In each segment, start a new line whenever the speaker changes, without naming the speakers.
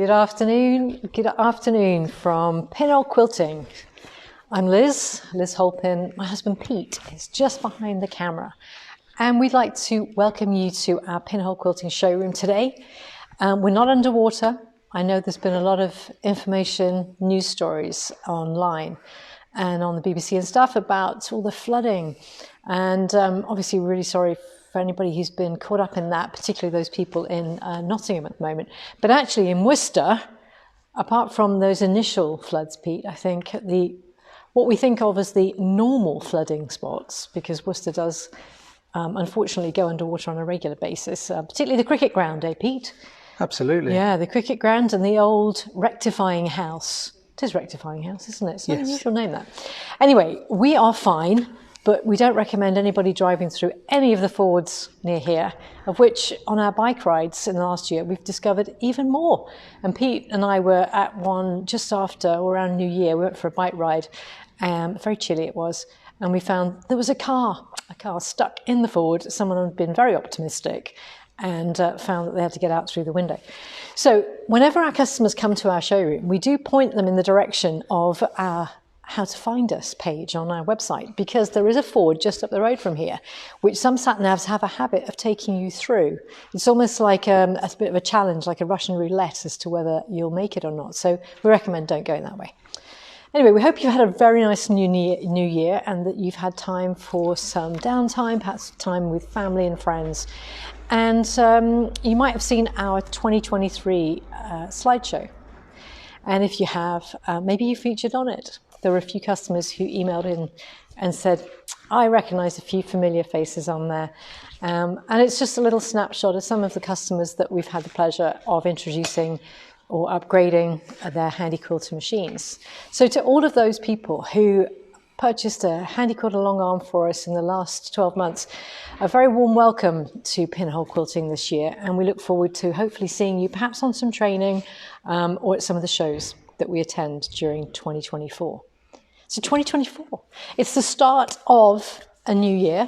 Good afternoon from Pinhole Quilting. I'm Liz Holpin. My husband Pete is just behind the camera. And we'd like to welcome you to our Pinhole Quilting showroom today. We're not underwater. I know there's been a lot of information, news stories online and on the BBC and stuff about all the flooding. And obviously we're really sorry for anybody who's been caught up in that, particularly those people in Nottingham at the moment. But actually in Worcester, apart from those initial floods, Pete, I think what we think of as the normal flooding spots, because Worcester does unfortunately go underwater on a regular basis, particularly the cricket ground, Pete?
Absolutely.
Yeah, the cricket ground and the old rectifying house. It is rectifying house, isn't it? It's not an unusual name, that. Anyway, we are fine, but we don't recommend anybody driving through any of the fords near here, of which on our bike rides in the last year, we've discovered even more. And Pete and I were at one just after, or around New Year, we went for a bike ride, very chilly it was, and we found there was a car stuck in the ford. Someone had been very optimistic and found that they had to get out through the window. So whenever our customers come to our showroom, we do point them in the direction of our How to Find Us page on our website, because there is a ford just up the road from here, which some sat-navs have a habit of taking you through. It's almost like a bit of a challenge, like a Russian roulette as to whether you'll make it or not. So we recommend don't go that way. Anyway, we hope you've had a very nice new year and that you've had time for some downtime, perhaps time with family and friends. And you might have seen our 2023 slideshow. And if you have, maybe you featured on it. There were a few customers who emailed in and said, I recognise a few familiar faces on there. And it's just a little snapshot of some of the customers that we've had the pleasure of introducing or upgrading their Handi Quilter machines. So to all of those people who purchased a Handi Quilter Longarm for us in the last 12 months, a very warm welcome to Pinhole Quilting this year, and we look forward to hopefully seeing you perhaps on some training or at some of the shows that we attend during 2024. So 2024, it's the start of a new year.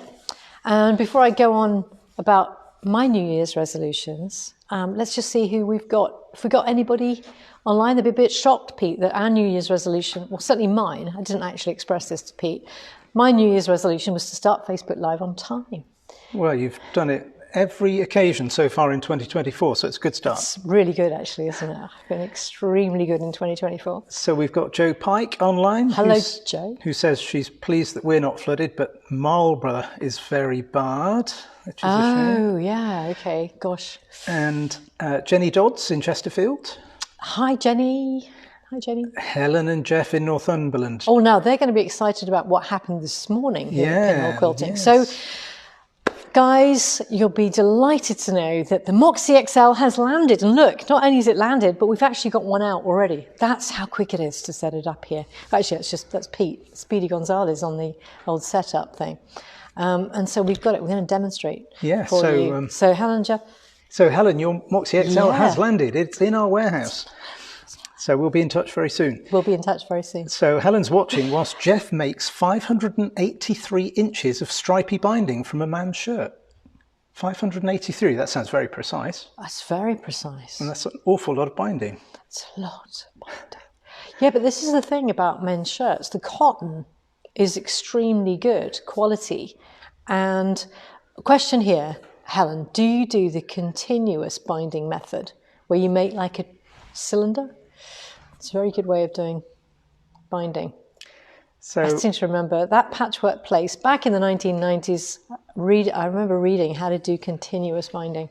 And before I go on about my New Year's resolutions, let's just see who we've got. If we got anybody online, they'd be a bit shocked, Pete, that our New Year's resolution, well, certainly mine, I didn't actually express this to Pete, my New Year's resolution was to start Facebook Live on time.
Well, you've done it every occasion so far in 2024, so it's a good start.
It's really good, actually, isn't it? I've been extremely good in 2024.
So we've got Jo Pike online.
Hello, Jo.
Who says she's pleased that we're not flooded, but Marlborough is very bad, which is a shame.
Oh, yeah, okay, gosh.
And Jenny Dodds in Chesterfield.
Hi, Jenny. Hi, Jenny.
Helen and Jeff in Northumberland.
Oh, now they're going to be excited about what happened this morning here at Pinhole Quilting.
Yes.
So, guys, you'll be delighted to know that the Moxie XL has landed. And look, not only has it landed, but we've actually got one out already. That's how quick it is to set it up here. Actually, that's Pete, Speedy Gonzalez on the old setup thing. And so we've got it. We're going to demonstrate for you. So Helen, Jeff.
So Helen, your Moxie XL has landed. It's in our warehouse. So we'll be in touch very soon.
We'll be in touch very soon.
So Helen's watching whilst Jeff makes 583 inches of stripy binding from a man's shirt. 583, that sounds very precise.
That's very precise.
And that's an awful lot of binding.
That's a lot of binding. Yeah, but this is the thing about men's shirts. The cotton is extremely good quality. And a question here, Helen, do you do the continuous binding method where you make like a cylinder? It's a very good way of doing binding. So I seem to remember that patchwork place back in the 1990s. I remember reading how to do continuous binding.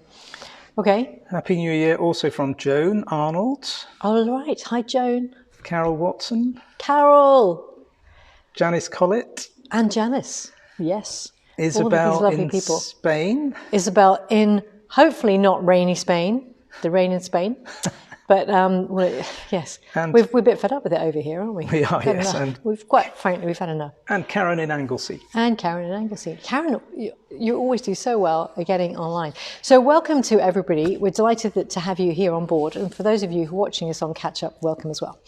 Okay.
Happy New Year also from Joan Arnold.
All right. Hi, Joan.
Carol Watson.
Carol.
Janice Collett.
And Janice. Yes.
Isabel in people. Spain.
Isabel in hopefully not rainy Spain. The rain in Spain. But yes, we're a bit fed up with it over here, aren't we?
We are, yes.
And we've quite frankly, we've had enough.
And Karen in Anglesey.
Karen, you always do so well at getting online. So welcome to everybody. We're delighted to have you here on board. And for those of you who are watching us on Catch Up, welcome as well.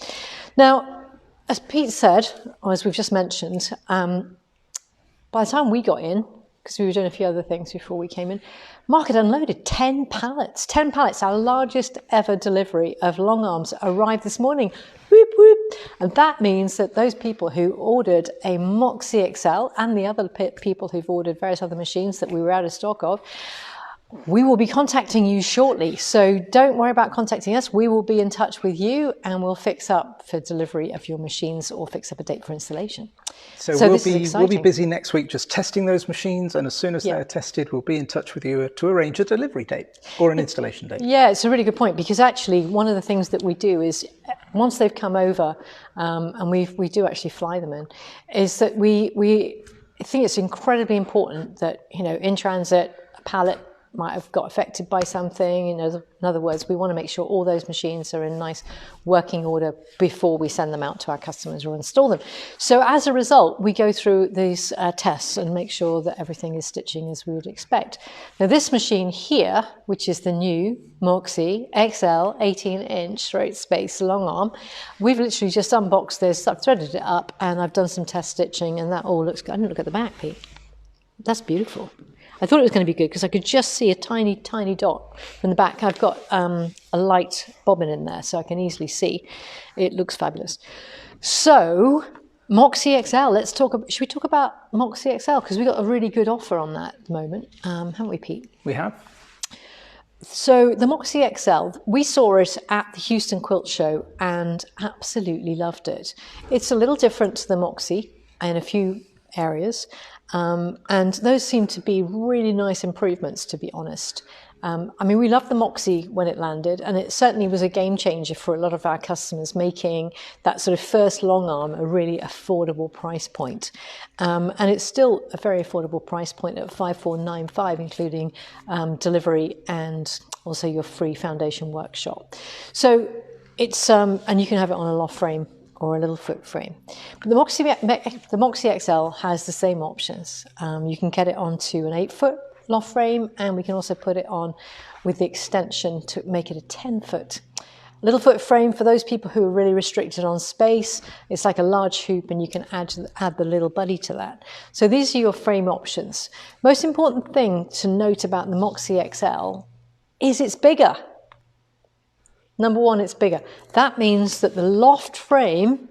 Now, as Pete said, or as we've just mentioned, by the time we got in, because we were doing a few other things before we came in. Market unloaded 10 pallets. 10 pallets, our largest ever delivery of long arms arrived this morning. Whoop, whoop. And that means that those people who ordered a Moxie XL and the other people who've ordered various other machines that we were out of stock of, we will be contacting you shortly. So don't worry about contacting us. We will be in touch with you and we'll fix up for delivery of your machines or fix up a date for installation.
So we'll be busy next week just testing those machines, and as soon as they're tested, we'll be in touch with you to arrange a delivery date or an installation date. Yeah,
it's a really good point, because actually one of the things that we do is once they've come over, and we do actually fly them in, is that we think it's incredibly important that, you know, in transit, a pallet might have got affected by something. You know, in other words, we want to make sure all those machines are in nice working order before we send them out to our customers or install them. So as a result, we go through these tests and make sure that everything is stitching as we would expect. Now this machine here, which is the new Moxie XL 18-inch straight space long arm, we've literally just unboxed this. I've threaded it up and I've done some test stitching, and that all looks good. I didn't look at the back, Pete. That's beautiful. I thought it was going to be good because I could just see a tiny, tiny dot from the back. I've got a light bobbin in there so I can easily see. It looks fabulous. So Moxie XL, should we talk about Moxie XL? Because we got a really good offer on that at the moment, haven't we, Pete?
We have.
So the Moxie XL, we saw it at the Houston Quilt Show and absolutely loved it. It's a little different to the Moxie in a few areas. And those seem to be really nice improvements, to be honest. I mean, we loved the Moxie when it landed, and it certainly was a game changer for a lot of our customers, making that sort of first long arm a really affordable price point. And it's still a very affordable price point at $5,495, including delivery and also your free foundation workshop. So it's, and you can have it on a loft frame or a little foot frame. But the Moxie XL has the same options. You can get it onto an 8-foot loft frame, and we can also put it on with the extension to make it a 10-foot. Little foot frame for those people who are really restricted on space. It's like a large hoop, and you can add the little buddy to that. So these are your frame options. Most important thing to note about the Moxie XL is it's bigger. Number one, it's bigger. That means that the loft frame, can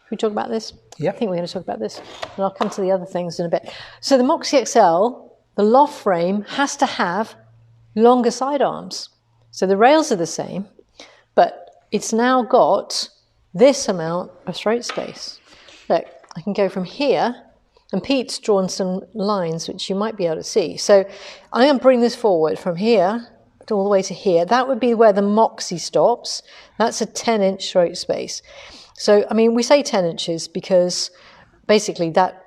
we talk about this?
Yeah.
I think we're going to talk about this, and I'll come to the other things in a bit. So the Moxie XL, the loft frame has to have longer side arms. So the rails are the same, but it's now got this amount of straight space. Look, I can go from here, and Pete's drawn some lines which you might be able to see. So I'm going to bring this forward from here all the way to here. That would be where the Moxie stops. That's a 10-inch straight space. So, I mean, we say 10 inches because basically that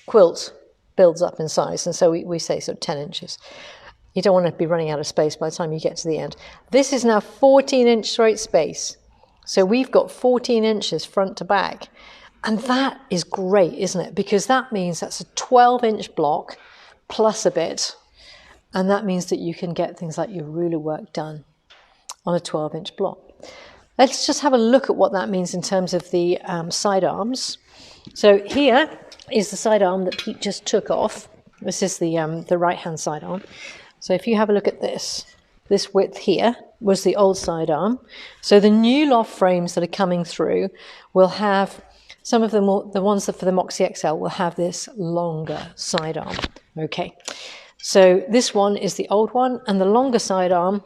quilt builds up in size, and so we say sort of 10 inches. You don't want to be running out of space by the time you get to the end. This is now 14-inch straight space. So we've got 14 inches front to back. And that is great, isn't it? Because that means that's a 12-inch block plus a bit. And that means that you can get things like your ruler work done on a 12-inch block. Let's just have a look at what that means in terms of the side arms. So here is the side arm that Pete just took off. This is the right-hand side arm. So if you have a look at this width here was the old side arm. So the new loft frames that are coming through will have, some of them, the ones that for the Moxie XL will have this longer side arm. Okay. So this one is the old one, and the longer side arm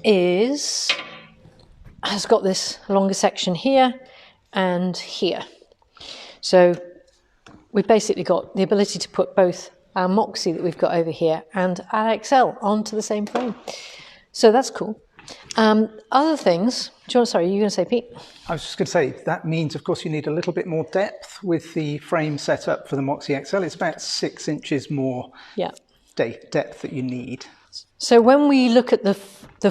has got this longer section here and here. So we've basically got the ability to put both our Moxie that we've got over here and our XL onto the same frame. So that's cool. Other things, sorry, you were going to say, Pete?
I was just going to say, that means, of course, you need a little bit more depth with the frame set up for the Moxie XL. It's about 6 inches more depth that you need.
So when we look at the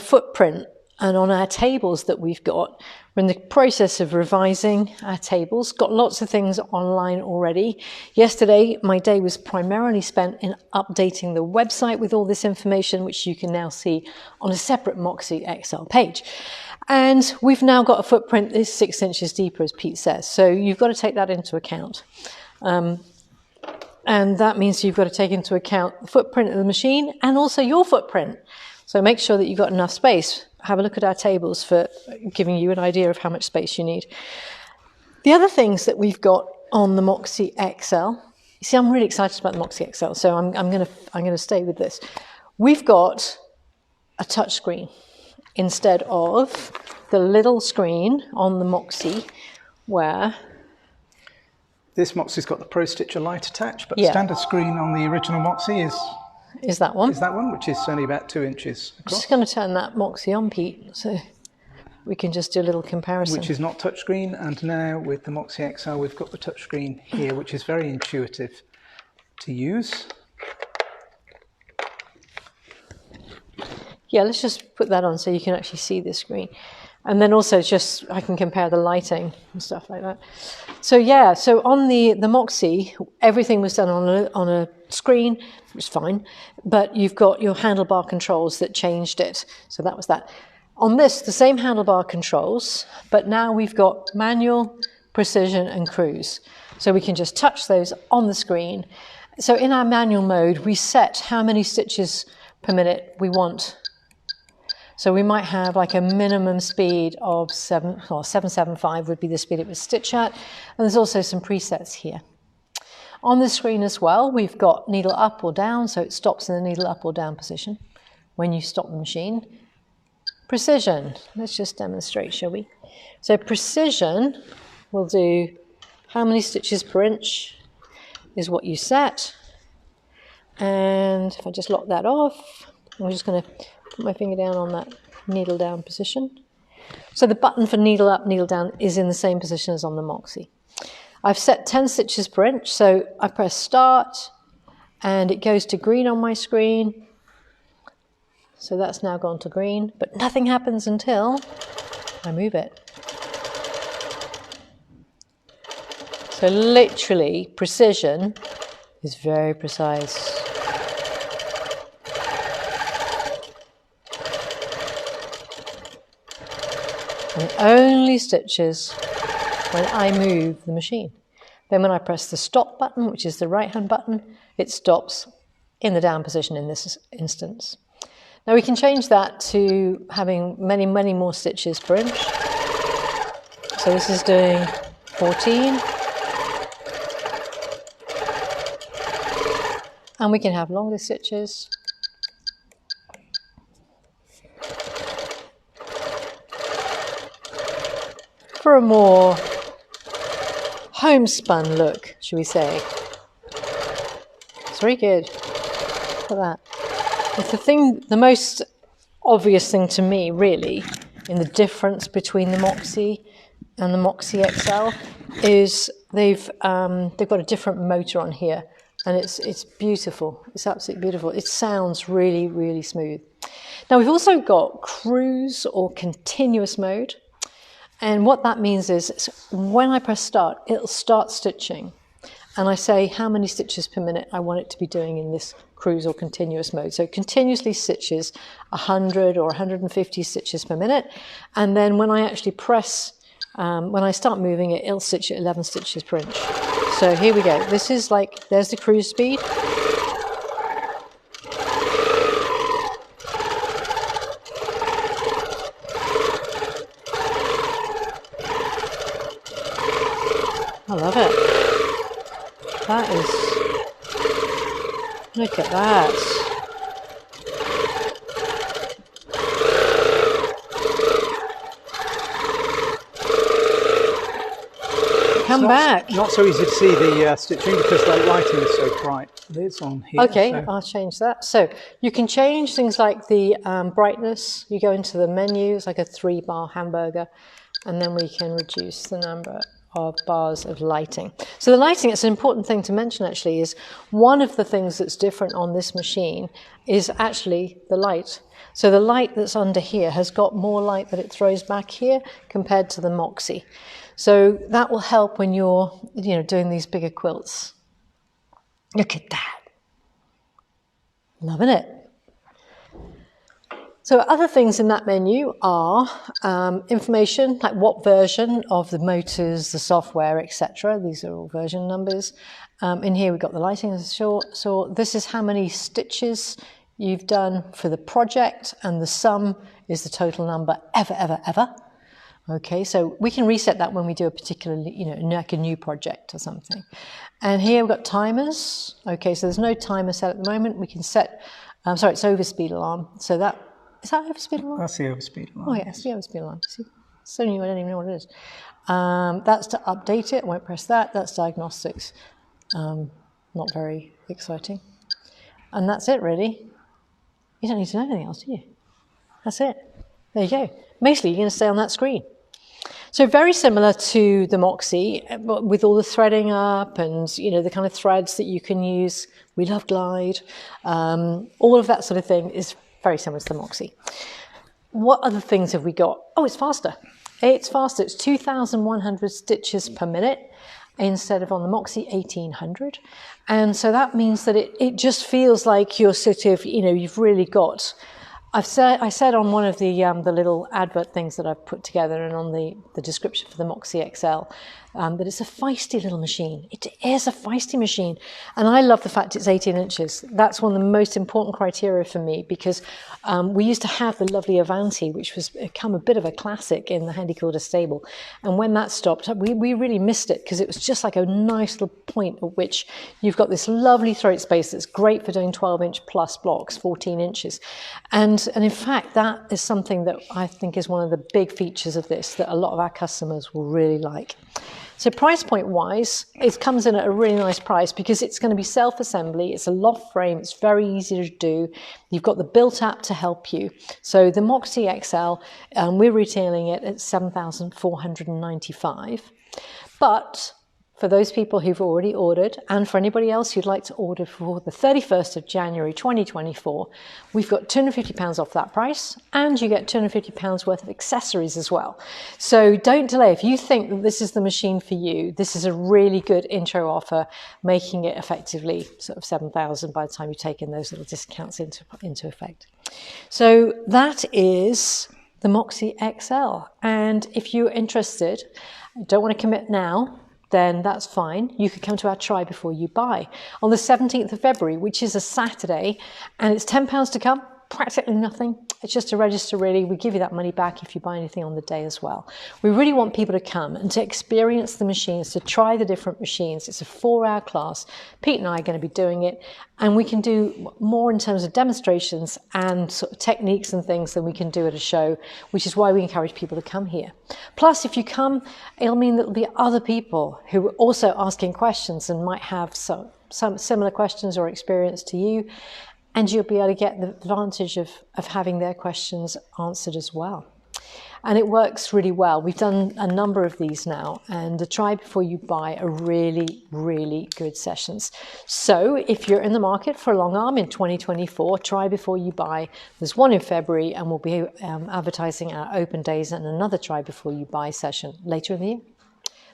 footprint, and on our tables that we've got, we're in the process of revising our tables. Got lots of things online already. Yesterday, my day was primarily spent in updating the website with all this information, which you can now see on a separate Moxie XL page. And we've now got a footprint that is 6 inches deeper, as Pete says. So you've got to take that into account. And that means you've got to take into account the footprint of the machine and also your footprint. So make sure that you've got enough space. Have a look at our tables for giving you an idea of how much space you need. The other things that we've got on the Moxie XL, you see, I'm really excited about the Moxie XL, so I'm going to stay with this. We've got a touch screen instead of the little screen on the Moxie where...
This Moxie's got the Pro Stitcher light attached, but the standard screen on the original Moxie is that one. Is that one, which is only about 2 inches across.
I'm just going to turn that Moxie on, Pete, so we can just do a little comparison.
Which is not touchscreen, and now with the Moxie XL we've got the touchscreen here, which is very intuitive to use.
Yeah, let's just put that on so you can actually see the screen. And then also just, I can compare the lighting and stuff like that. So yeah, so on the Moxie, everything was done on a screen, which was fine, but you've got your handlebar controls that changed it. So that was that. On this, the same handlebar controls, but now we've got manual, precision, and cruise. So we can just touch those on the screen. So in our manual mode, we set how many stitches per minute we want. So we might have like a minimum speed of 775 would be the speed it would stitch at. And there's also some presets here. On the screen as well, we've got needle up or down, so it stops in the needle up or down position when you stop the machine. Precision, let's just demonstrate, shall we? So precision will do how many stitches per inch is what you set. And if I just lock that off, I'm just going to put my finger down on that needle down position. So the button for needle up, needle down is in the same position as on the Moxie. I've set 10 stitches per inch, so I press start and it goes to green on my screen. So that's now gone to green, but nothing happens until I move it. So literally, precision is very precise. And it only stitches when I move the machine. Then when I press the stop button, which is the right-hand button, it stops in the down position in this instance. Now we can change that to having many, many more stitches per inch. So this is doing 14. And we can have longer stitches. For a more homespun look, should we say. It's very good. Look at that. It's the most obvious thing to me, really, in the difference between the Moxie and the Moxie XL is they've got a different motor on here, and it's beautiful. It's absolutely beautiful. It sounds really, really smooth. Now we've also got cruise or continuous mode. And what that means is when I press start, it'll start stitching. And I say how many stitches per minute I want it to be doing in this cruise or continuous mode. So it continuously stitches 100 or 150 stitches per minute. And then when I actually press, when I start moving it, it'll stitch at 11 stitches per inch. So here we go. This is like, there's the cruise speed. I love it. That is, look at that. Come back.
Not so easy to see the stitching because the lighting is so bright. It's on here.
Okay, so I'll change that. So you can change things like the brightness. You go into the menu, it's like a 3-bar hamburger, and then we can reduce the number of bars of lighting. So the lighting, it's an important thing to mention actually, is one of the things that's different on this machine is actually the light. So the light that's under here has got more light that it throws back here compared to the Moxie. So that will help when you're, doing these bigger quilts. Look at that. Loving it. So other things in that menu are information, like what version of the motors, the software, etc. These are all version numbers. In here we've got the lighting as short. So this is how many stitches you've done for the project, and the sum is the total number ever. Okay, so we can reset that when we do a particular, like a new project or something. And here we've got timers. Okay, so there's no timer set at the moment. We can set, sorry, it's overspeed alarm. So that, is that overspeed alarm?
That's the overspeed alarm.
Oh yeah, it's the overspeed alarm. See? So new, I don't even know what it is. That's to update it. I won't press that. That's diagnostics. Not very exciting. And that's it, really. You don't need to know anything else, do you? That's it. There you go. Basically, you're going to stay on that screen. So very similar to the Moxie, with all the threading up and, the kind of threads that you can use. We love Glide. All of that sort of thing is very similar to the Moxie. What other things have we got? Oh, it's faster. It's faster. It's 2,100 stitches per minute instead of on the Moxie 1,800. And so that means that it just feels like you're sort of, you've really got... I said on one of the little advert things that I've put together and on the description for the Moxie XL that it's a feisty little machine. It is a feisty machine. And I love the fact it's 18 inches. That's one of the most important criteria for me, because we used to have the lovely Avanti, which was become a bit of a classic in the Handi Quilter stable. And when that stopped, we really missed it, because it was just like a nice little point at which you've got this lovely throat space that's great for doing 12-inch plus blocks, 14 inches. And in fact, that is something that I think is one of the big features of this that a lot of our customers will really like. So price point wise, it comes in at a really nice price because it's going to be self-assembly. It's a loft frame. It's very easy to do. You've got the built app to help you. So the Moxie XL, we're retailing it at $7,495. But for those people who've already ordered, and for anybody else who'd like to order for the 31st of January 2024, we've got £250 off that price, and you get £250 worth of accessories as well. So don't delay. If you think that this is the machine for you, this is a really good intro offer, making it effectively sort of $7,000 by the time you take in those little discounts into effect. So that is the Moxie XL. And if you're interested, don't want to commit now, then that's fine. You could come to our Try Before You Buy on the 17th of February, which is a Saturday, and it's £10 to come, practically nothing. It's just to register, really. We give you that money back if you buy anything on the day as well. We really want people to come and to experience the machines, to try the different machines. It's a 4-hour class. Pete and I are going to be doing it, and we can do more in terms of demonstrations and sort of techniques and things than we can do at a show, which is why we encourage people to come here. Plus, if you come, it'll mean that there'll be other people who are also asking questions and might have some similar questions or experience to you, and you'll be able to get the advantage of having their questions answered as well. And it works really well. We've done a number of these now, and the Try Before You Buy are really, really good sessions. So if you're in the market for a long arm in 2024, Try Before You Buy. There's one in February, and we'll be advertising our open days and another Try Before You Buy session later in the year.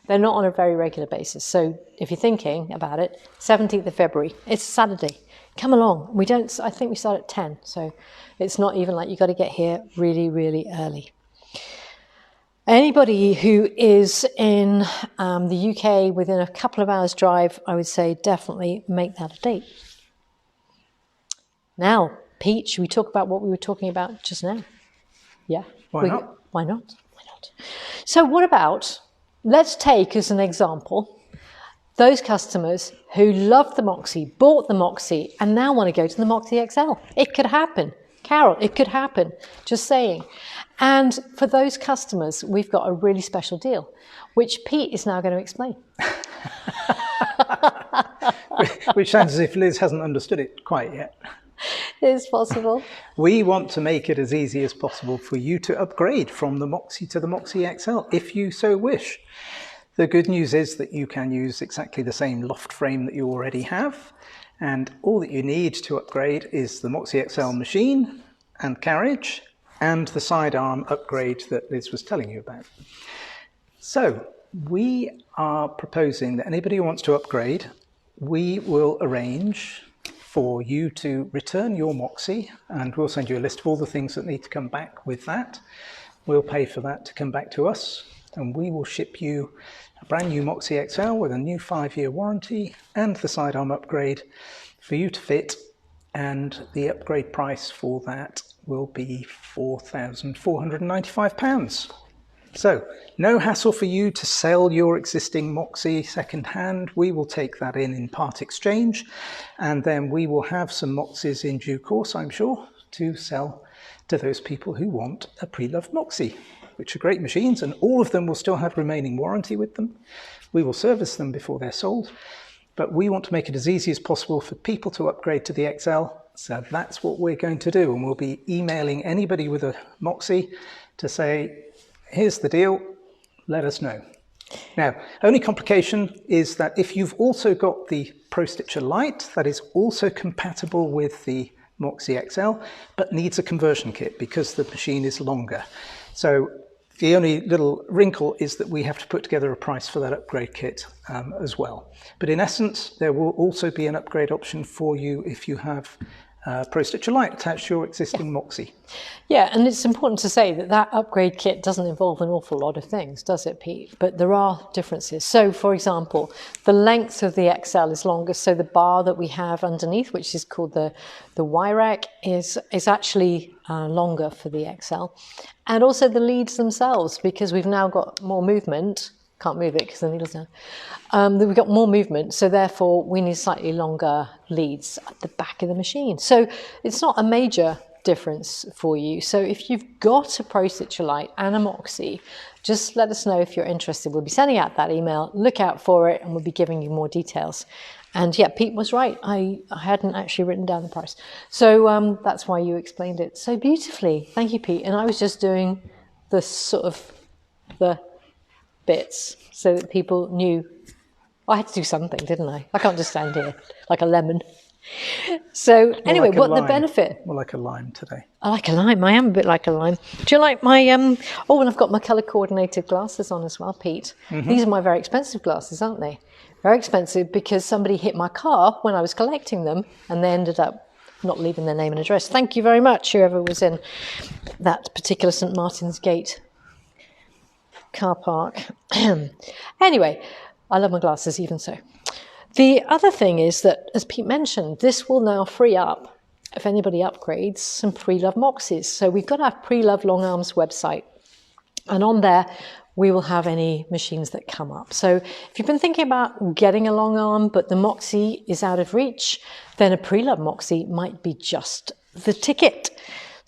They're not on a very regular basis. So if you're thinking about it, 17th of February, it's Saturday. Come along. I think we start at 10, so it's not even like you've got to get here really, really early. Anybody who is in the UK within a couple of hours drive, I would say definitely make that a date. Now, Pete, should we talk about what we were talking about just now? Yeah?
Why not?
Why not? Why not? So what about, let's take as an example those customers who loved the Moxie, bought the Moxie, and now want to go to the Moxie XL. It could happen. Carol, it could happen. Just saying. And for those customers, we've got a really special deal, which Pete is now going to explain.
Which sounds as if Liz hasn't understood it quite yet.
It's possible.
We want to make it as easy as possible for you to upgrade from the Moxie to the Moxie XL, if you so wish. The good news is that you can use exactly the same loft frame that you already have, and all that you need to upgrade is the Moxie XL machine and carriage and the sidearm upgrade that Liz was telling you about. So we are proposing that anybody who wants to upgrade, we will arrange for you to return your Moxie, and we'll send you a list of all the things that need to come back with that. We'll pay for that to come back to us, and we will ship you a brand new Moxie XL with a new 5-year warranty and the sidearm upgrade for you to fit, and the upgrade price for that will be £4,495. So, no hassle for you to sell your existing Moxie second hand. We will take that in part exchange, and then we will have some Moxies in due course, I'm sure, to sell to those people who want a pre-loved Moxie, which are great machines, and all of them will still have remaining warranty with them. We will service them before they're sold, but we want to make it as easy as possible for people to upgrade to the XL, so that's what we're going to do, and we'll be emailing anybody with a Moxie to say, here's the deal, let us know. Now, only complication is that if you've also got the Pro Stitcher Lite, that is also compatible with the Moxie XL, but needs a conversion kit because the machine is longer. So the only little wrinkle is that we have to put together a price for that upgrade kit as well. But in essence, there will also be an upgrade option for you if you have Pro Stitcher Lite attached to your existing Moxie.
Yeah, and it's important to say that that upgrade kit doesn't involve an awful lot of things, does it, Pete? But there are differences. So, for example, the length of the XL is longer, so the bar that we have underneath, which is called the Y-rack, is actually longer for the XL. And also the leads themselves, because we've now got more movement. Can't move it because the needle's down. We've got more movement, so therefore we need slightly longer leads at the back of the machine. So it's not a major difference for you. So if you've got a Pro Stitcher Lite and a Moxie, just let us know if you're interested. We'll be sending out that email. Look out for it, and we'll be giving you more details. And yeah, Pete was right. I hadn't actually written down the price. So that's why you explained it so beautifully. Thank you, Pete. And I was just doing the sort of the bits so that people knew. I had to do something, didn't I? I can't just stand here like a lemon. So anyway,
like
what the benefit?
More like a lime today.
I like a lime. I am a bit like a lime. Do you like my oh, and I've got my colour coordinated glasses on as well, Pete. These are my very expensive glasses, aren't they? Very expensive because somebody hit my car when I was collecting them, and they ended up not leaving their name and address. Thank you very much, whoever was in that particular St Martin's Gate car park. Anyway, I love my glasses even so. The other thing is that, as Pete mentioned, this will now free up, if anybody upgrades, some pre-loved Moxies. So we've got our Pre-Loved Longarm's website, and on there we will have any machines that come up. So if you've been thinking about getting a long arm but the Moxie is out of reach, then a pre-loved Moxie might be just the ticket.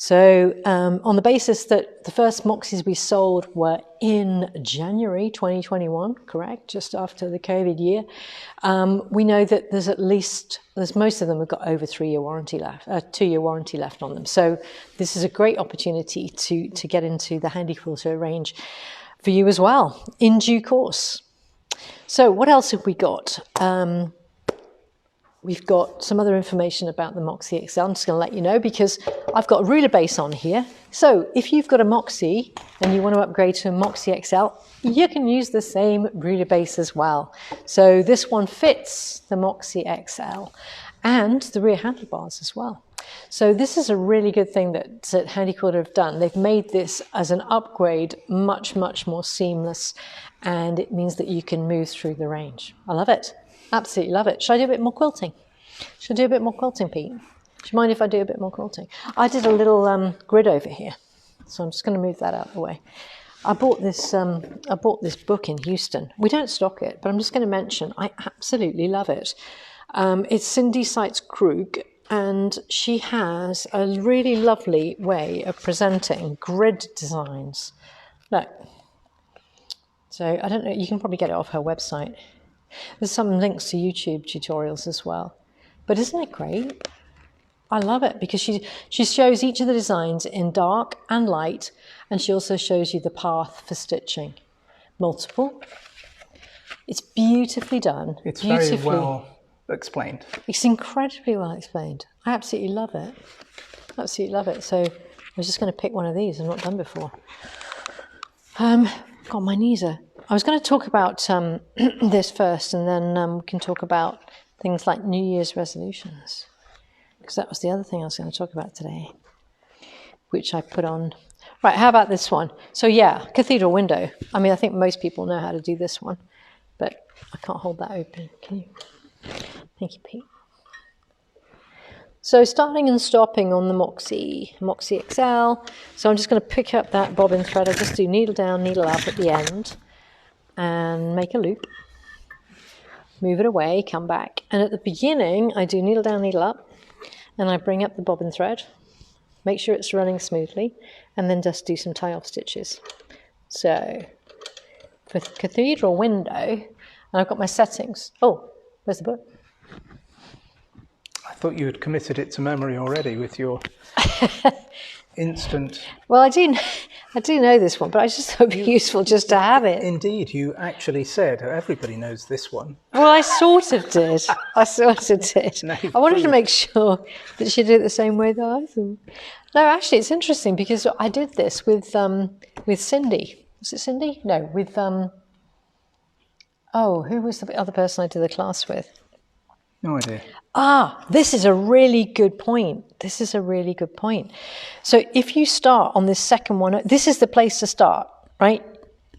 So on the basis that the first Moxies we sold were in January 2021, correct, just after the COVID year, we know that there's most of them have got over 3-year warranty left, 2-year warranty left on them. So this is a great opportunity to get into the Handi Quilter range for you as well, in due course. So what else have we got? We've got some other information about the Moxie XL. I'm just going to let you know because I've got a ruler base on here. So if you've got a Moxie and you want to upgrade to a Moxie XL, you can use the same ruler base as well. So this one fits the Moxie XL and the rear handlebars as well. So this is a really good thing that Handi Quilter have done. They've made this as an upgrade much, much more seamless, and it means that you can move through the range. I love it. Absolutely love it. Should I do a bit more quilting? Should I do a bit more quilting, Pete? Do you mind if I do a bit more quilting? I did a little grid over here, so I'm just going to move that out of the way. I bought this book in Houston. We don't stock it, but I'm just going to mention I absolutely love it. It's Cindy Seitz Krug, and she has a really lovely way of presenting grid designs. Look. So I don't know, you can probably get it off her website. There's some links to YouTube tutorials as well. But isn't it great? I love it because she shows each of the designs in dark and light, and she also shows you the path for stitching. Multiple. It's beautifully done.
It's very well explained.
It's incredibly well explained. I absolutely love it. Absolutely love it. So I was just going to pick one of these. I've not done before. God, my knees are... I was going to talk about this first, and then we can talk about things like New Year's resolutions. because that was the other thing I was going to talk about today, which I put on. Right, how about this one? So yeah, cathedral window. I mean, I think most people know how to do this one, but I can't hold that open. Can you? Thank you, Pete. So starting and stopping on the Moxie XL. So I'm just going to pick up that bobbin thread. I just do needle down, needle up at the end and make a loop. Move it away, come back. And at the beginning, I do needle down, needle up, and I bring up the bobbin thread, make sure it's running smoothly, and then just do some tie-off stitches. So for the cathedral window, and I've got my settings. Oh, where's the book?
I thought you had committed it to memory already with your instant...
Well, I do know this one, but I just thought it'd be useful just to have it.
Indeed, you actually said everybody knows this one.
Well, I sort of did. I wanted to make sure that she did it the same way that I thought. No, actually, it's interesting because I did this with Cindy. Was it Cindy? No, with who was the other person I did the class with?
No idea.
This is a really good point. So if you start on this second one, this is the place to start, right?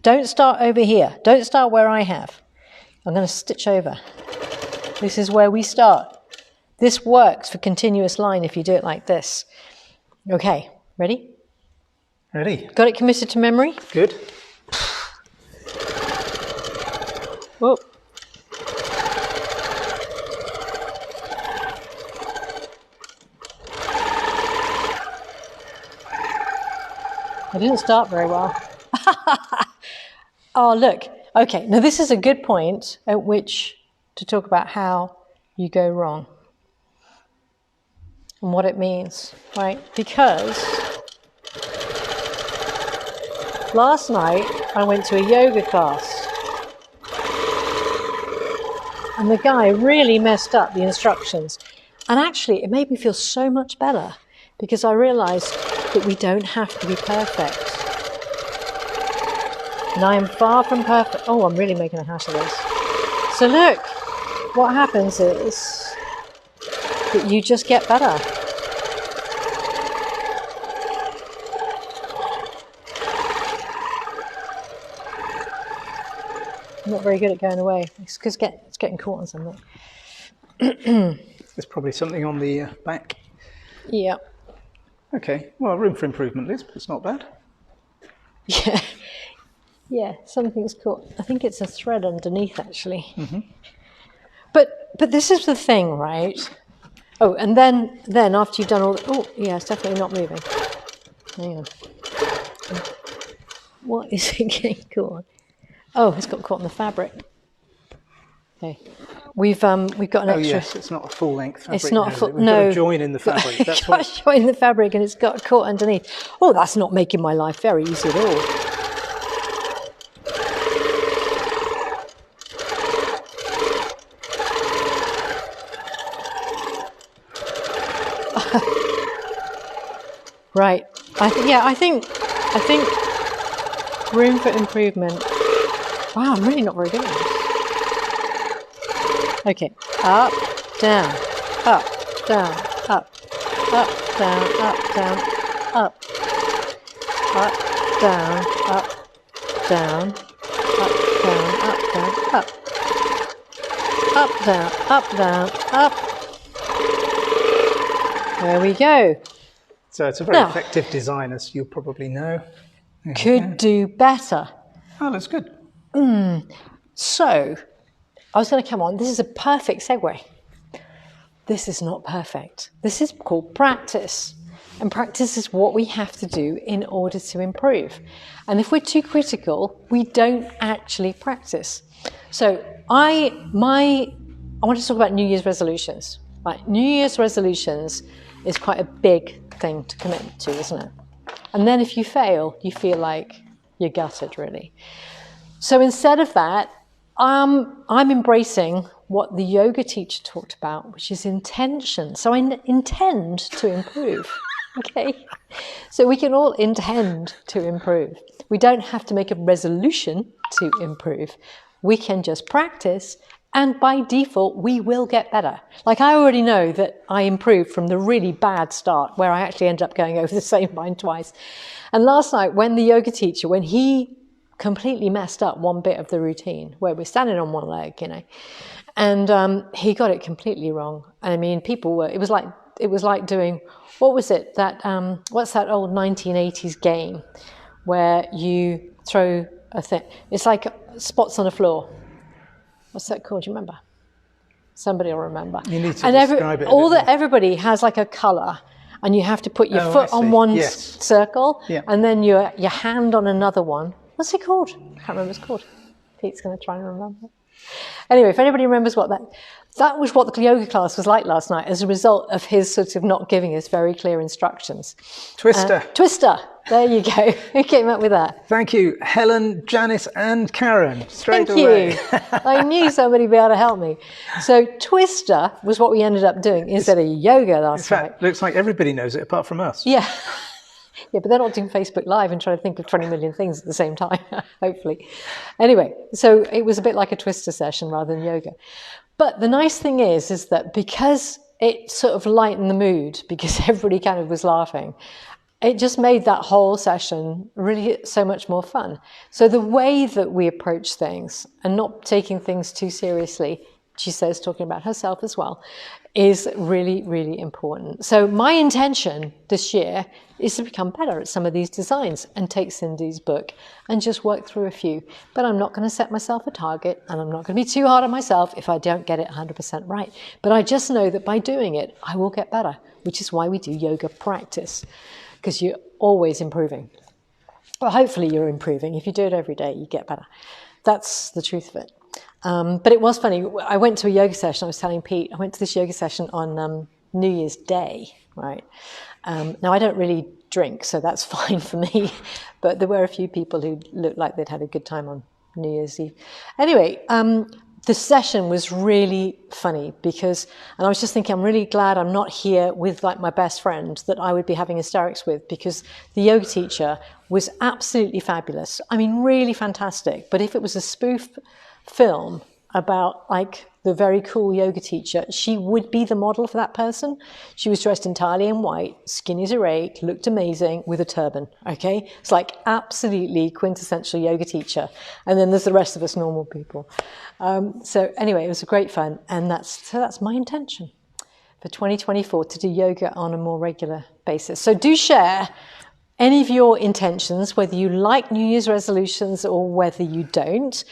Don't start over here. Don't start where I have. I'm going to stitch over. This is where we start. This works for continuous line if you do it like this. Okay, ready?
Ready.
Got it committed to memory?
Good.
Whoa. I didn't start very well. Oh, look. Okay, now this is a good point at which to talk about how you go wrong and what it means, right? Because last night I went to a yoga class and the guy really messed up the instructions. And actually, it made me feel so much better because I realized that we don't have to be perfect. And I am far from perfect. Oh, I'm really making a hash of this. So look, what happens is that you just get better. I'm not very good at going away. It's because it's getting caught on something.
There's probably something on the back.
Yeah.
Okay, well, room for improvement, Liz, but it's not bad.
Yeah, something's caught. I think it's a thread underneath, actually. Mm-hmm. But this is the thing, right? Oh, and then after you've done all... Oh, yeah, it's definitely not moving. Hang on. What is it getting caught on? Oh, it's got caught in the fabric. Okay. We've got an extra...
Oh, yes, it's not a full-length fabric.
It's not a full...
We've got a join in the fabric.
That's got a join in the fabric and it's got caught underneath. Oh, that's not making my life very easy at all. Right. I think room for improvement. Wow, I'm really not very good at this. Okay, up, down, up, down, up, down, up, down, up, down, up, down, up, down, up, down, up. There we go.
So it's a very effective design, as you probably know.
Could do better.
Oh, that's good.
So, I was going to come on. This is a perfect segue. This is not perfect. This is called practice. And practice is what we have to do in order to improve. And if we're too critical, we don't actually practice. So, I want to talk about New Year's resolutions. Right, New Year's resolutions is quite a big thing to commit to, isn't it? And then if you fail, you feel like you're gutted, really. So instead of that, I'm embracing what the yoga teacher talked about, which is intention. So I intend to improve, okay? So we can all intend to improve. We don't have to make a resolution to improve. We can just practice And by default, we will get better. Like, I already know that I improved from the really bad start where I actually ended up going over the same line twice. And last night, when the yoga teacher, when he completely messed up one bit of the routine where we're standing on one leg, and he got it completely wrong. I mean, it was like doing, what was it? What's that old 1980s game where you throw a thing? It's like spots on the floor. What's that called? Do you remember? Somebody will remember.
You need to describe it.
Everybody has like a colour, and you have to put your foot on one circle, and then your hand on another one. What's it called? I can't remember what it's called. Pete's going to try and remember. Anyway, if anybody remembers that was what the yoga class was like last night as a result of his sort of not giving us very clear instructions.
Twister.
Twister. There you go. Who came up with that?
Thank you, Helen, Janice, and Karen. Straight
Thank
away.
You. I knew somebody would be able to help me. So Twister was what we ended up doing instead of yoga last night.
In fact, looks like everybody knows it apart from us.
Yeah. Yeah, but they're not doing Facebook Live and trying to think of 20 million things at the same time, hopefully. Anyway, so it was a bit like a Twister session rather than yoga. But the nice thing is that because it sort of lightened the mood, because everybody kind of was laughing, it just made that whole session really so much more fun. So the way that we approach things and not taking things too seriously, she says, talking about herself as well, is really, really important. So my intention this year is to become better at some of these designs and take Cindy's book and just work through a few. But I'm not going to set myself a target, and I'm not going to be too hard on myself if I don't get it 100% right. But I just know that by doing it, I will get better, which is why we do yoga practice, because you're always improving. Well, hopefully you're improving. If you do it every day, you get better. That's the truth of it. But it was funny. I went to a yoga session. I was telling Pete, I went to this yoga session on New Year's Day, right? Now, I don't really drink, so that's fine for me. But there were a few people who looked like they'd had a good time on New Year's Eve. Anyway, the session was really funny and I was just thinking, I'm really glad I'm not here with like my best friend that I would be having hysterics with, because the yoga teacher was absolutely fabulous. I mean, really fantastic. But if it was a spoof film about like the very cool yoga teacher, she would be the model for that person. She was dressed entirely in white, skinny as a rake, looked amazing with a turban. Okay, it's like absolutely quintessential yoga teacher. And then there's the rest of us normal people. So anyway, it was great fun, and that's my intention for 2024, to do yoga on a more regular basis. So do share any of your intentions, whether you like New Year's resolutions or whether you don't,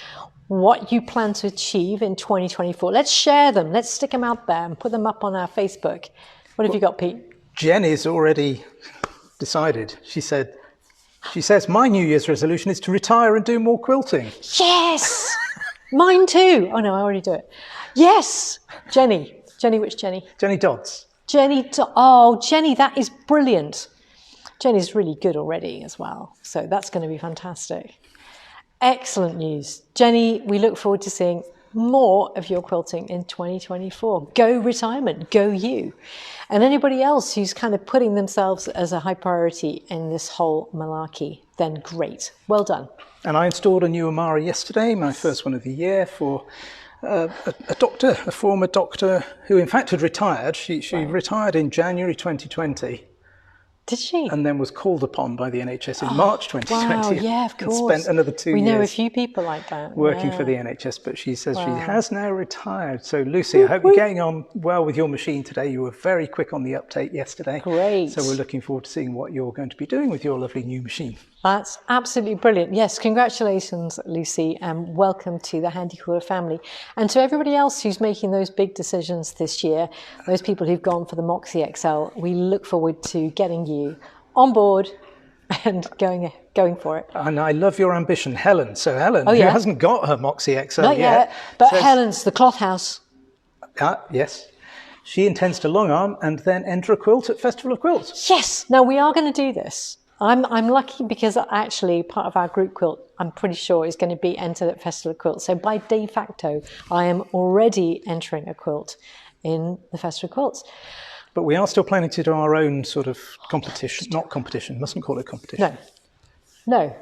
what you plan to achieve in 2024. Let's share them. Let's stick them out there and put them up on our Facebook. What have you got, Pete?
Jenny's already decided. She says, my New Year's resolution is to retire and do more quilting.
Yes! Mine too. Oh no, I already do it. Yes! Jenny. Jenny, which Jenny?
Jenny Dodds.
Jenny, that is brilliant. Jenny's really good already as well. So that's going to be fantastic. Excellent news. Jenny, we look forward to seeing more of your quilting in 2024. Go retirement, go you. And anybody else who's kind of putting themselves as a high priority in this whole malarkey, then great. Well done.
And I installed a new Amara yesterday, my first one of the year, for a former doctor who in fact had retired. She retired in January 2020.
Did she?
And then was called upon by the NHS in March 2020.
Wow, yeah, of course.
And spent another 2 years.
We know a few people like that.
Working for the NHS, but she says she has now retired. So Lucy, I hope you're getting on well with your machine today. You were very quick on the uptake yesterday.
Great.
So we're looking forward to seeing what you're going to be doing with your lovely new machine.
That's absolutely brilliant. Yes, congratulations, Lucy, and welcome to the Handi Quilter family. And to everybody else who's making those big decisions this year, those people who've gone for the Moxie XL, we look forward to getting you on board and going for it.
And I love your ambition, Helen. So Helen, who hasn't got her Moxie XL
Not yet, but Helen's the cloth house.
Yes. She intends to long arm and then enter a quilt at Festival of Quilts.
Yes. Now, we are going to do this. I'm lucky because actually part of our group quilt, I'm pretty sure, is going to be entered at Festival of Quilts. So by de facto, I am already entering a quilt in the Festival of Quilts.
But we are still planning to do our own sort of competition. Not competition, mustn't call it competition.
No.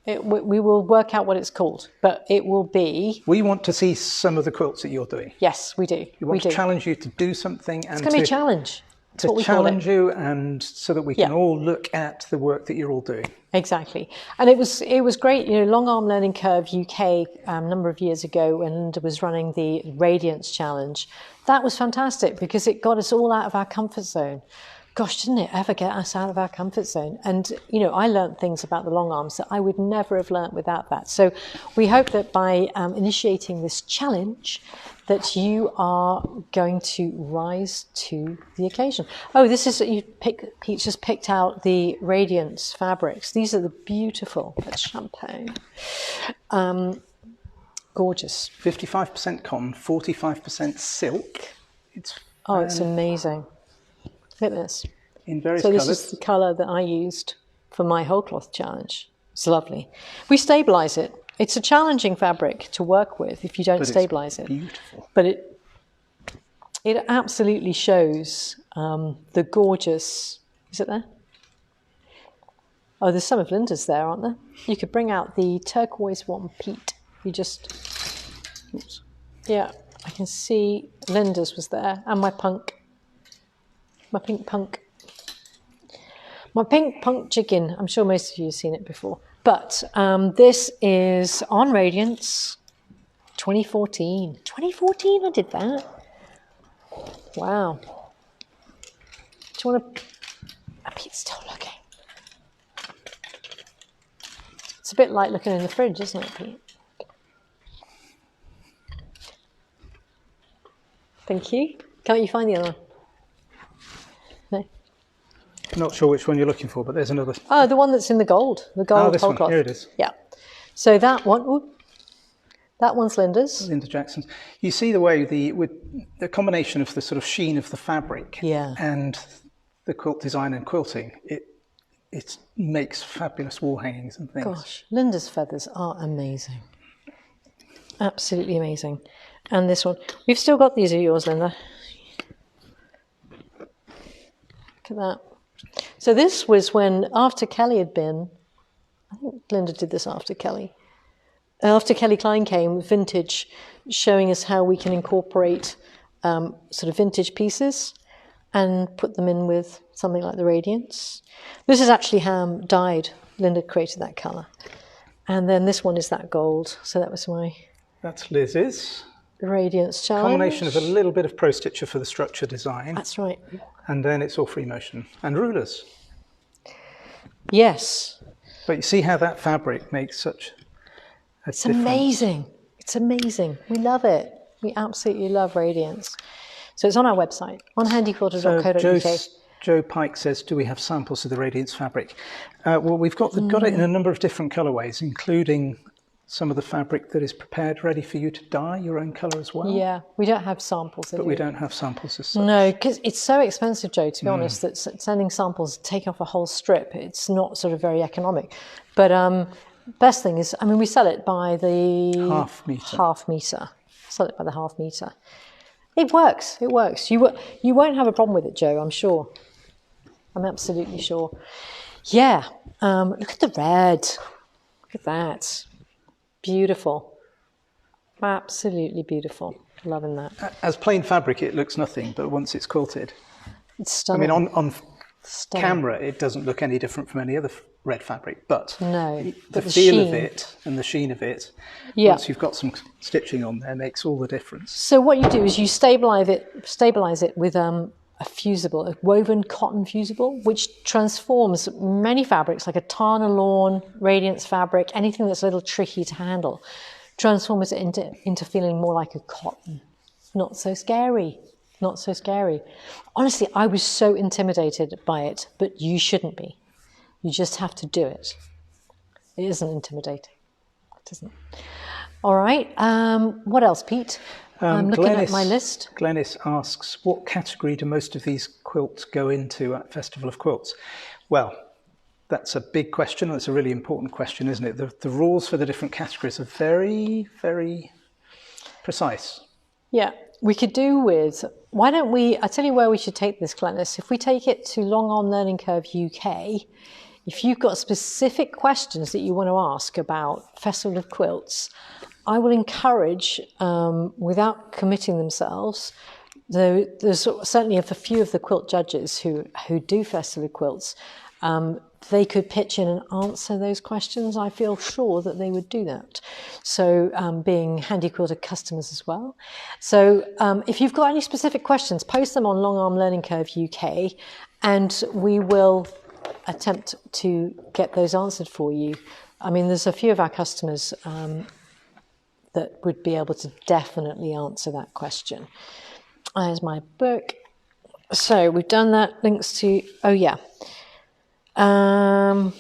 We will work out what it's called, but it will be...
We want to see some of the quilts that you're doing.
Yes, we do.
We want to challenge you to do something. And
it's going to be a challenge.
To challenge you, and so that we can all look at the work that you're all doing.
Exactly. And it was great. You know, Longarm Learning Curve UK a number of years ago when Linda was running the Radiance Challenge. That was fantastic because it got us all out of our comfort zone. Gosh, didn't it ever get us out of our comfort zone? And, you know, I learned things about the long arms that I would never have learnt without that. So we hope that by initiating this challenge that you are going to rise to the occasion. Oh, this is, Pete just picked out the Radiance fabrics. These are the beautiful, that's champagne. Gorgeous.
55% cotton, 45% silk. It's
amazing. Look at this.
In various
colours.
So
this is the colour that I used for my whole cloth challenge. It's lovely. We stabilise it. It's a challenging fabric to work with if you don't stabilise it.
Beautiful.
But it absolutely shows the gorgeous... Is it there? Oh, there's some of Linda's there, aren't there? You could bring out the turquoise one, Pete. You just... Oops. Yeah, I can see Linda's was there, and my punk. My pink punk. My pink punk chicken. I'm sure most of you have seen it before. But this is on Radiance 2014. 2014 I did that. Wow. Do you want to... Pete's still looking. It's a bit like looking in the fridge, isn't it, Pete? Thank you. Can't you find the other one? No.
Not sure which one you're looking for, but there's another.
Oh, the one that's in the gold. The gold
this
whole
one.
cloth.
Here it is.
Yeah. So that one, that one's Linda's.
Linda Jackson's. You see the way with the combination of the sort of sheen of the fabric and the quilt design and quilting, it makes fabulous wall hangings and things.
Gosh, Linda's feathers are amazing. Absolutely amazing. And this one. We've still got these. Are yours, Linda? Look at that. So this was when, after Kelly had been, I think Linda did this after Kelly. After Kelly Klein came with vintage, showing us how we can incorporate sort of vintage pieces and put them in with something like the Radiance. This is actually ham dyed. Linda created that colour. And then this one is that gold. So that was my...
That's Liz's.
Radiance challenge.
Combination of a little bit of Pro Stitcher for the structure design.
That's right.
And then it's all free motion. And rulers.
Yes.
But you see how that fabric makes such a difference.
Amazing. It's amazing. We love it. We absolutely love Radiance. So it's on our website, on handiquilter.co.uk.
Joe Pike says, do we have samples of the Radiance fabric? Well, we've got it in a number of different colourways, including some of the fabric that is prepared, ready for you to dye your own colour as well.
Yeah, we don't have samples.
But we don't have samples as such.
No, because it's so expensive, Joe, to be honest, that sending samples, take off a whole strip, it's not sort of very economic. But best thing is, I mean, we sell it by the...
Half metre.
Half metre. Sell it by the half metre. It works. It works. You won't have a problem with it, Joe, I'm sure. I'm absolutely sure. Yeah. Look at the red. Look at that. Beautiful. Absolutely beautiful. Loving that.
As plain fabric, it looks nothing, but once it's quilted...
It's stunning.
I mean, on camera, it doesn't look any different from any other red fabric, but the feel of it and the sheen of it, once you've got some stitching on there, makes all the difference.
So what you do is you stabilize it with a fusible, a woven cotton fusible, which transforms many fabrics, like a Tana lawn, Radiance fabric, anything that's a little tricky to handle, transforms it into feeling more like a cotton. Not so scary. Not so scary. Honestly, I was so intimidated by it, but you shouldn't be. You just have to do it. It isn't intimidating. It isn't. All right. What else, Pete? I'm looking at my list.
Glenys asks, what category do most of these quilts go into at Festival of Quilts? Well, that's a big question. That's a really important question, isn't it? The rules for the different categories are very, very precise.
Yeah. We could do with, why don't we, I'll tell you where we should take this, Glenys. If we take it to Longarm Learning Curve UK, if you've got specific questions that you want to ask about Festival of Quilts, I will encourage, without committing themselves, though there's certainly a few of the quilt judges who do Festival of Quilts, they could pitch in and answer those questions. I feel sure that they would do that. So being Handi Quilter customers as well. So if you've got any specific questions, post them on Longarm Learning Curve UK, and we will attempt to get those answered for you. I mean, there's a few of our customers that would be able to definitely answer that question. There's my book. So we've done that. Links to, oh yeah. So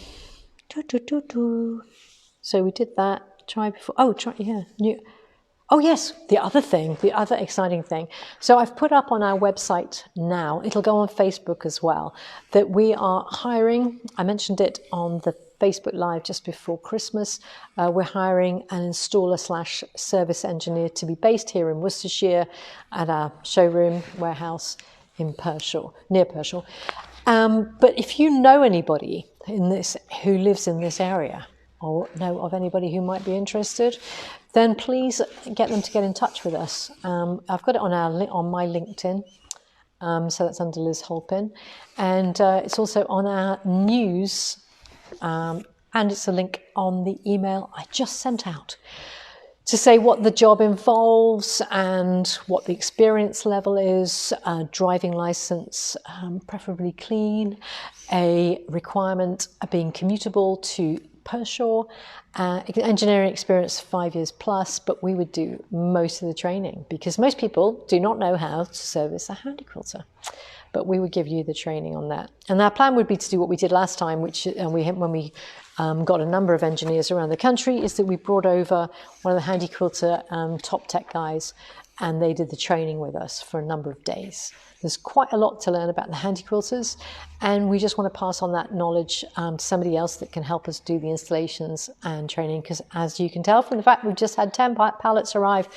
we did that. Try before. Oh, try, yeah. New. Oh yes, the other exciting thing. So I've put up on our website now, it'll go on Facebook as well, that we are hiring. I mentioned it on the Facebook Live just before Christmas. We're hiring an installer/service engineer to be based here in Worcestershire at our showroom warehouse in Pershore, near Pershore. But if you know anybody in this who lives in this area, or know of anybody who might be interested, then please get them to get in touch with us. I've got it on my LinkedIn, so that's under Liz Holpin, and it's also on our news, and it's a link on the email I just sent out to say what the job involves and what the experience level is, driving license, preferably clean, a requirement of being commutable to Pershore, engineering experience 5 years plus, but we would do most of the training because most people do not know how to service a Handi Quilter. But we would give you the training on that. And our plan would be to do what we did last time, which when we got a number of engineers around the country, is that we brought over one of the Handi Quilter top tech guys, and they did the training with us for a number of days. There's quite a lot to learn about the Handi Quilters, and we just want to pass on that knowledge to somebody else that can help us do the installations and training, because as you can tell from the fact we've just had 10 pallets arrive,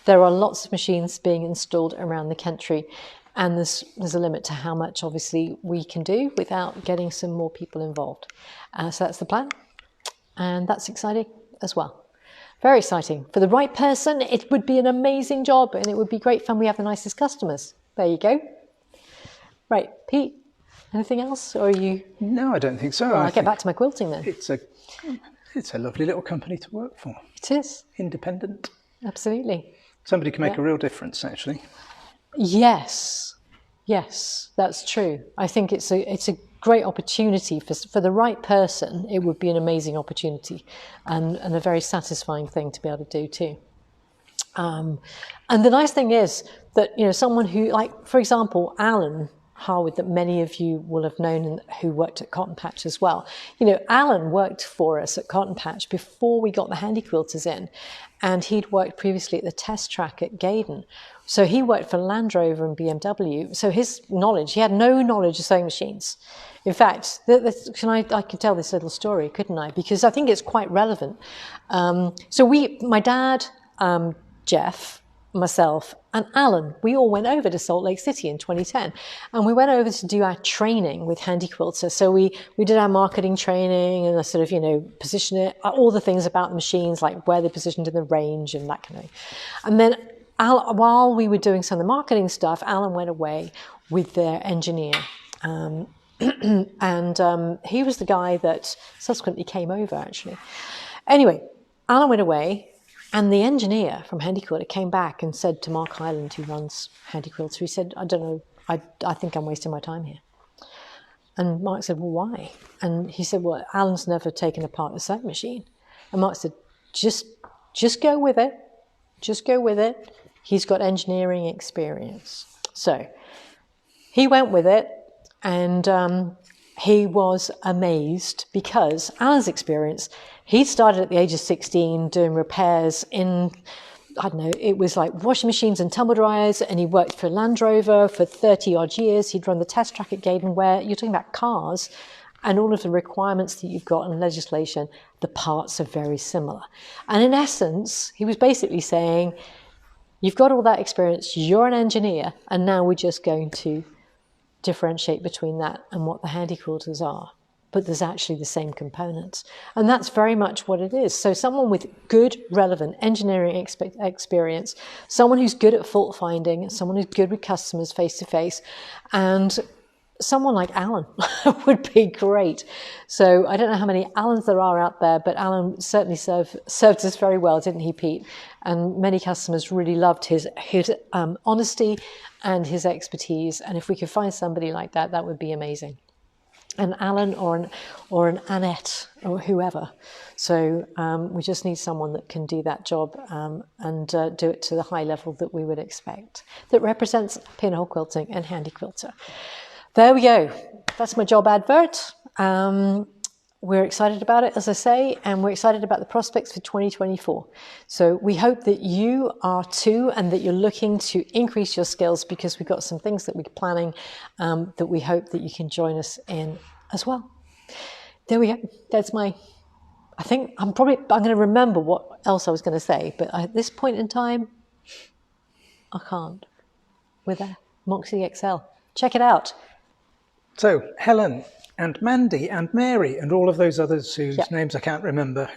there are lots of machines being installed around the country. And there's a limit to how much, obviously, we can do without getting some more people involved. So that's the plan. And that's exciting as well. Very exciting. For the right person, it would be an amazing job and it would be great fun. We have the nicest customers. There you go. Right, Pete, anything else? Or are you...
No, I don't think so.
Well, I'll get back to my quilting then.
It's a lovely little company to work for.
It is.
Independent.
Absolutely.
Somebody can make a real difference, actually.
Yes, that's true. I think it's a great opportunity for the right person. It would be an amazing opportunity, and a very satisfying thing to be able to do too. And the nice thing is that someone who, like for example, Alan Harwood, that many of you will have known and who worked at Cotton Patch as well. Alan worked for us at Cotton Patch before we got the Handi Quilters in, and he'd worked previously at the test track at Gaydon. So he worked for Land Rover and BMW. So his knowledge, he had no knowledge of sewing machines. In fact, I could tell this little story, couldn't I? Because I think it's quite relevant. My dad, Jeff, myself and Alan, we all went over to Salt Lake City in 2010, and we went over to do our training with Handi Quilter. So we did our marketing training and sort of position it, all the things about the machines, like where they're positioned in the range and that kind of thing. And then while we were doing some of the marketing stuff, Alan went away with their engineer, and he was the guy that subsequently came over actually. Anyway, Alan went away. And the engineer from Handi Quilter came back and said to Mark Hyland, who runs Handi Quilter, he said, I don't know, I think I'm wasting my time here. And Mark said, well, why? And he said, well, Alan's never taken apart a sewing machine. And Mark said, just go with it. Just go with it. He's got engineering experience. So he went with it, and he was amazed because Alan's experience, he started at the age of 16 doing repairs in, I don't know, it was like washing machines and tumble dryers, and he worked for Land Rover for 30 odd years. He'd run the test track at Gaydon, where you're talking about cars and all of the requirements that you've got in legislation, the parts are very similar. And in essence, he was basically saying, you've got all that experience, you're an engineer, and now we're just going to differentiate between that and what the Handi Quilters are. but there's actually the same components. And that's very much what it is. So someone with good, relevant engineering experience, someone who's good at fault finding, someone who's good with customers face to face, and someone like Alan would be great. So I don't know how many Alans there are out there, but Alan certainly served us very well, didn't he, Pete? And many customers really loved his honesty and his expertise. And if we could find somebody like that, that would be amazing. An Alan or an Annette or whoever. So we just need someone that can do that job and do it to the high level that we would expect, that represents pinhole quilting and Handi Quilter. There we go. That's my job advert. We're excited about it, as I say, and we're excited about the prospects for 2024. So we hope that you are too, and that you're looking to increase your skills, because we've got some things that we're planning that we hope that you can join us in as well. There we go. That's I think I'm going to remember what else I was going to say, but at this point in time, I can't. With a Moxie XL. Check it out.
So Helen and Mandy and Mary and all of those others whose names I can't remember,